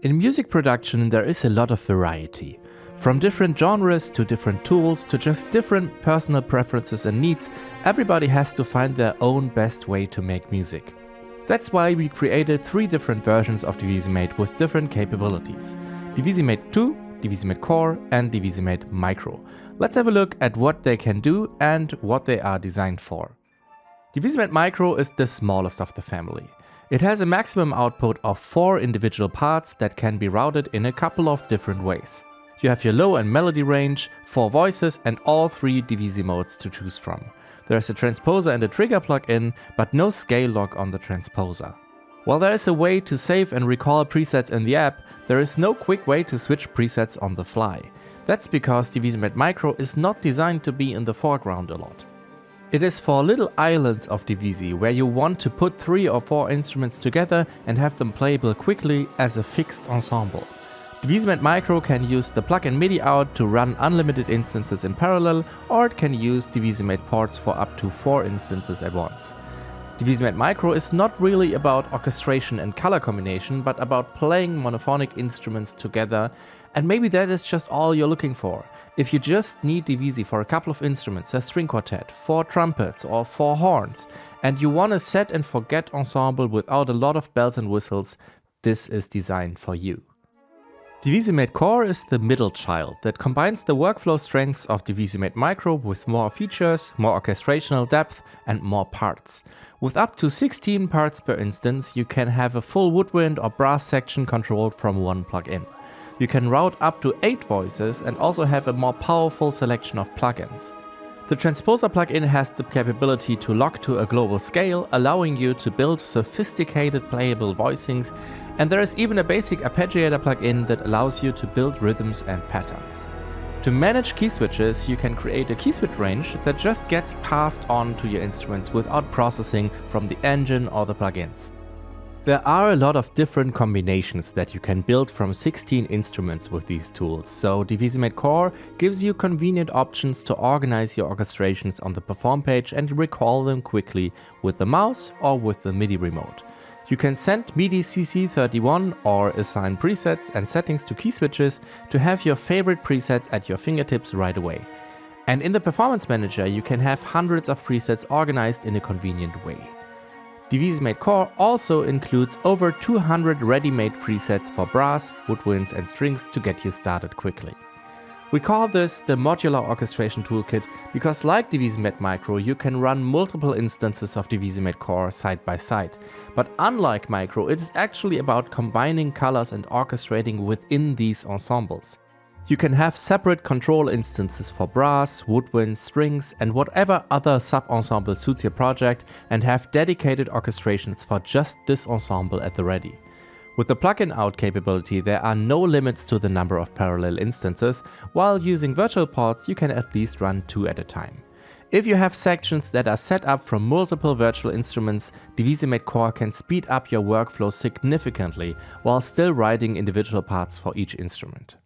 In music production, there is a lot of variety. From different genres to different tools to just different personal preferences and needs, everybody has to find their own best way to make music. That's why we created 3 different versions of Divisimate with different capabilities: Divisimate 2, Divisimate Core and Divisimate Micro. Let's have a look at what they can do and what they are designed for. Divisimate Micro is the smallest of the family. It has a maximum output of 4 individual parts that can be routed in a couple of different ways. You have your low and melody range, 4 voices and all 3 Divisi modes to choose from. There's a transposer and a trigger plugin, but no scale lock on the transposer. While there is a way to save and recall presets in the app, there is no quick way to switch presets on the fly. That's because Divisimate Micro is not designed to be in the foreground a lot. It is for little islands of Divisi where you want to put 3 or 4 instruments together and have them playable quickly as a fixed ensemble. Divisimate Micro can use the plug-in MIDI out to run unlimited instances in parallel, or it can use Divisimate ports for up to 4 instances at once. Divisimate Micro is not really about orchestration and color combination, but about playing monophonic instruments together, and maybe that is just all you're looking for. If you just need Divisi for a couple of instruments, a string quartet, 4 trumpets or 4 horns, and you want a set and forget ensemble without a lot of bells and whistles, this is designed for you. Divisimate Core is the middle child that combines the workflow strengths of Divisimate Micro with more features, more orchestrational depth and more parts. With up to 16 parts per instance, you can have a full woodwind or brass section controlled from one plugin. You can route up to 8 voices and also have a more powerful selection of plugins. The transposer plugin has the capability to lock to a global scale, allowing you to build sophisticated playable voicings, and there is even a basic arpeggiator plugin that allows you to build rhythms and patterns. To manage key switches, you can create a key switch range that just gets passed on to your instruments without processing from the engine or the plugins. There are a lot of different combinations that you can build from 16 instruments with these tools, so Divisimate Core gives you convenient options to organize your orchestrations on the perform page and recall them quickly with the mouse or with the MIDI remote. You can send MIDI CC31 or assign presets and settings to key switches to have your favorite presets at your fingertips right away. And in the Performance Manager, you can have hundreds of presets organized in a convenient way. Divisimate Core also includes over 200 ready-made presets for brass, woodwinds and strings to get you started quickly. We call this the Modular Orchestration Toolkit because, like Divisimate Micro, you can run multiple instances of Divisimate Core side by side. But unlike Micro, it is actually about combining colors and orchestrating within these ensembles. You can have separate control instances for brass, woodwinds, strings and whatever other sub-ensemble suits your project, and have dedicated orchestrations for just this ensemble at the ready. With the plugin out capability, there are no limits to the number of parallel instances, while using virtual ports you can at least run 2 at a time. If you have sections that are set up from multiple virtual instruments, Divisimate Core can speed up your workflow significantly while still writing individual parts for each instrument.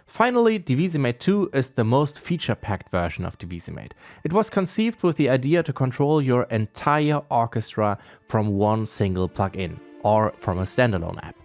Finally, Divisimate 2 is the most feature-packed version of Divisimate. It was conceived with the idea to control your entire orchestra from one single plugin, or from a standalone app.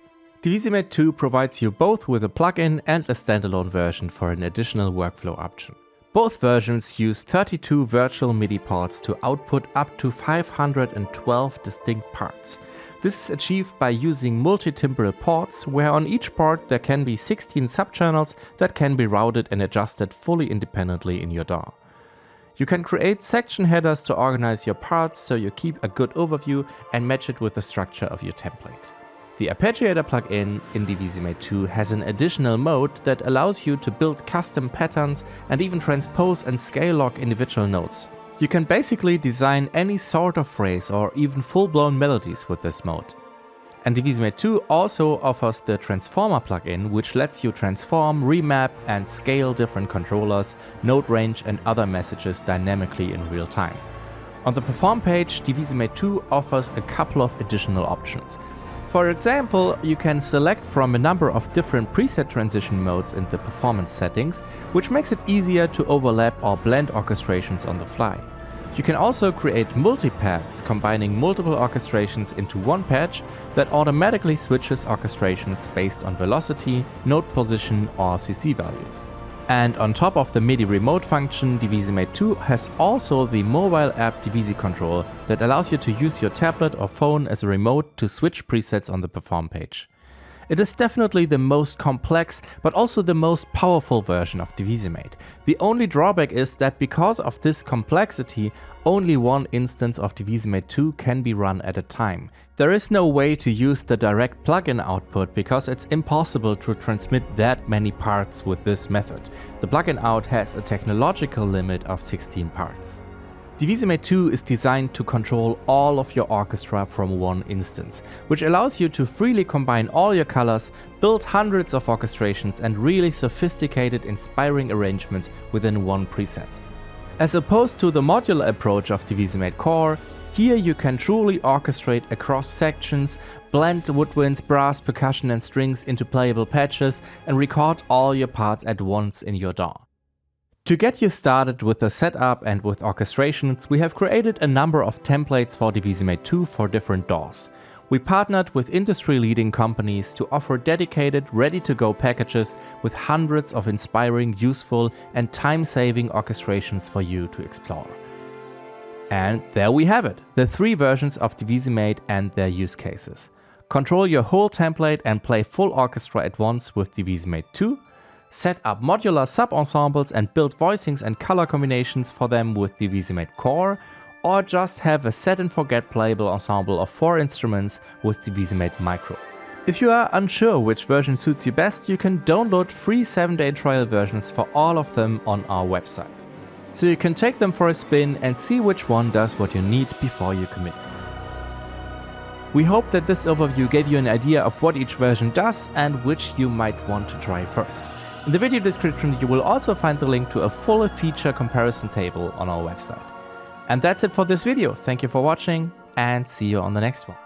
Divisimate 2 provides you both with a plugin and a standalone version for an additional workflow option. Both versions use 32 virtual MIDI ports to output up to 512 distinct parts. This is achieved by using multi-timbral ports, where on each port there can be 16 subchannels that can be routed and adjusted fully independently in your DAW. You can create section headers to organize your parts so you keep a good overview and match it with the structure of your template. The arpeggiator plugin in Divisimate 2 has an additional mode that allows you to build custom patterns and even transpose and scale lock individual notes. You can basically design any sort of phrase or even full-blown melodies with this mode. And Divisimate 2 also offers the Transformer plugin, which lets you transform, remap and scale different controllers, note range and other messages dynamically in real time. On the Perform page, Divisimate 2 offers a couple of additional options. For example, you can select from a number of different preset transition modes in the performance settings, which makes it easier to overlap or blend orchestrations on the fly. You can also create multi-paths, combining multiple orchestrations into one patch that automatically switches orchestrations based on velocity, note position or CC values. And on top of the MIDI remote function, Divisimate 2 has also the mobile app Divisicontrol that allows you to use your tablet or phone as a remote to switch presets on the Perform page. It is definitely the most complex, but also the most powerful version of Divisimate. The only drawback is that because of this complexity, only one instance of Divisimate 2 can be run at a time. There is no way to use the direct plugin output because it's impossible to transmit that many parts with this method. The plugin out has a technological limit of 16 parts. Divisimate 2 is designed to control all of your orchestra from one instance, which allows you to freely combine all your colors, build hundreds of orchestrations and really sophisticated, inspiring arrangements within one preset. As opposed to the modular approach of Divisimate Core, here you can truly orchestrate across sections, blend woodwinds, brass, percussion and strings into playable patches and record all your parts at once in your DAW. To get you started with the setup and with orchestrations, we have created a number of templates for Divisimate 2 for different DAWs. We partnered with industry-leading companies to offer dedicated, ready-to-go packages with hundreds of inspiring, useful and time-saving orchestrations for you to explore. And there we have it, the 3 versions of Divisimate and their use cases. Control your whole template and play full orchestra at once with Divisimate 2. Set up modular sub-ensembles and build voicings and color combinations for them with Divisimate Core, or just have a set and forget playable ensemble of 4 instruments with Divisimate Micro. If you are unsure which version suits you best, you can download free 7-day trial versions for all of them on our website. So you can take them for a spin and see which one does what you need before you commit. We hope that this overview gave you an idea of what each version does and which you might want to try first. In the video description you will also find the link to a full feature comparison table on our website. And that's it for this video. Thank you for watching and see you on the next one.